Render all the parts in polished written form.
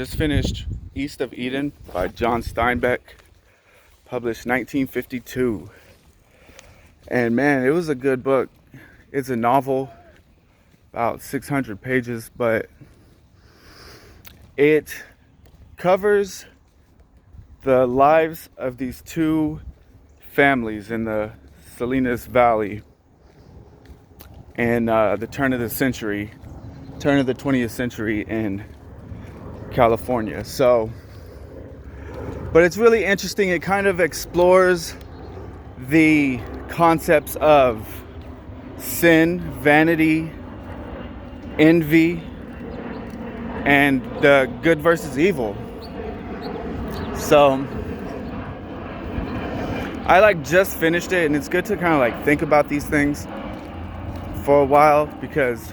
Just finished East of Eden by John Steinbeck, published 1952. And man, it was a good book. It's a novel, about 600 pages, but it covers the lives of these two families in the Salinas Valley in the turn of the 20th century in California. But it's really interesting. It kind of explores the concepts of sin, vanity, envy, and the good versus evil. So I just finished it, and it's good to kind of think about these things for a while, because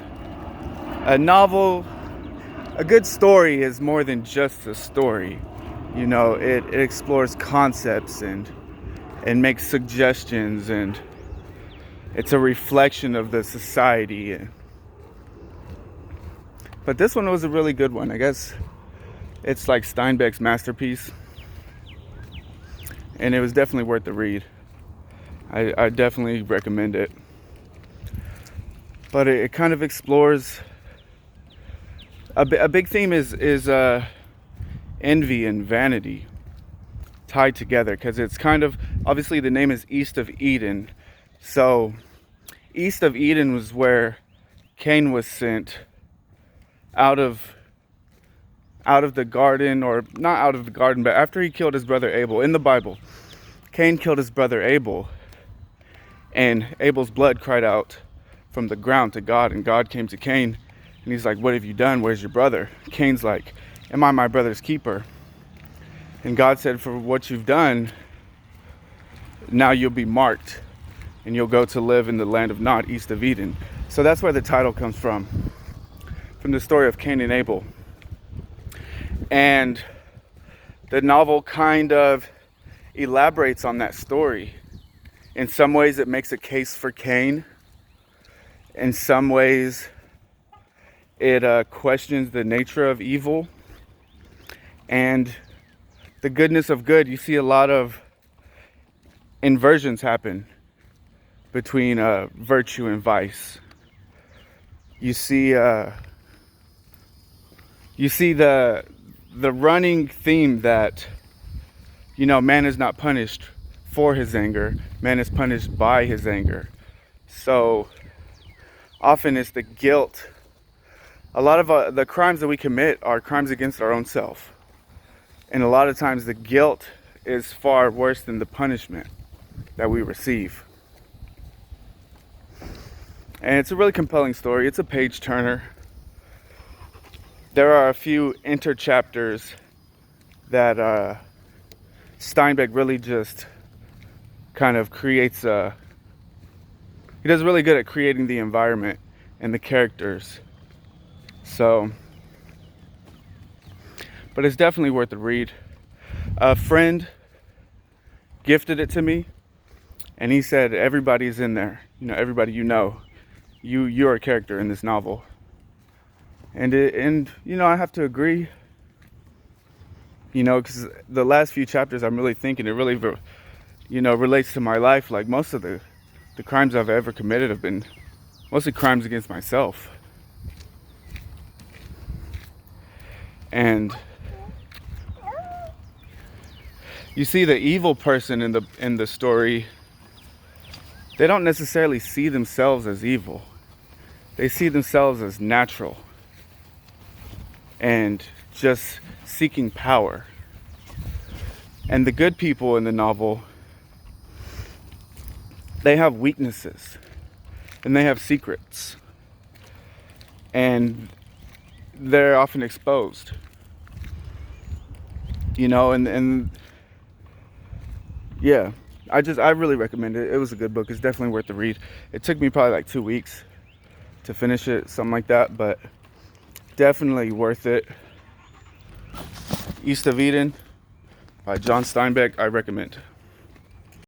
a good story is more than just a story. It explores concepts and makes suggestions, and it's a reflection of the society. But this one was a really good one. I guess it's like Steinbeck's masterpiece, and it was definitely worth the read. I definitely recommend it. But it kind of explores a big theme is envy and vanity tied together, because it's kind of, obviously the name is East of Eden. So East of Eden was where Cain was sent out of the garden, or not out of the garden, but after he killed his brother Abel. In the Bible, Cain killed his brother Abel, and Abel's blood cried out from the ground to God, and God came to Cain, and he's like, "What have you done? Where's your brother?" Cain's like, "Am I my brother's keeper?" And God said, "For what you've done, now you'll be marked, and you'll go to live in the land of Nod, East of Eden." So that's where the title comes from the story of Cain and Abel. And the novel kind of elaborates on that story. In some ways, it makes a case for Cain. In some ways, it questions the nature of evil and the goodness of good. You see a lot of inversions happen between virtue and vice. You see the running theme that man is not punished for his anger, man is punished by his anger. So often it's the guilt. A lot of the crimes that we commit are crimes against our own self. And a lot of times the guilt is far worse than the punishment that we receive. And it's a really compelling story. It's a page turner. There are a few interchapters that Steinbeck really just kind of creates he does really good at creating the environment and the characters. But it's definitely worth the read. A friend gifted it to me, and he said everybody's in there. Everybody you're a character in this novel. And I have to agree. Because the last few chapters, I'm really thinking it really relates to my life. Like, most of the crimes I've ever committed have been mostly crimes against myself. And you see the evil person in the story, they don't necessarily see themselves as evil. They see themselves as natural and just seeking power. And the good people in the novel, they have weaknesses and they have secrets, and they're often exposed. And yeah, I really recommend it. It was a good book. It's definitely worth the read. It took me probably 2 weeks to finish it, something like that, but definitely worth it. East of Eden by John Steinbeck, I recommend.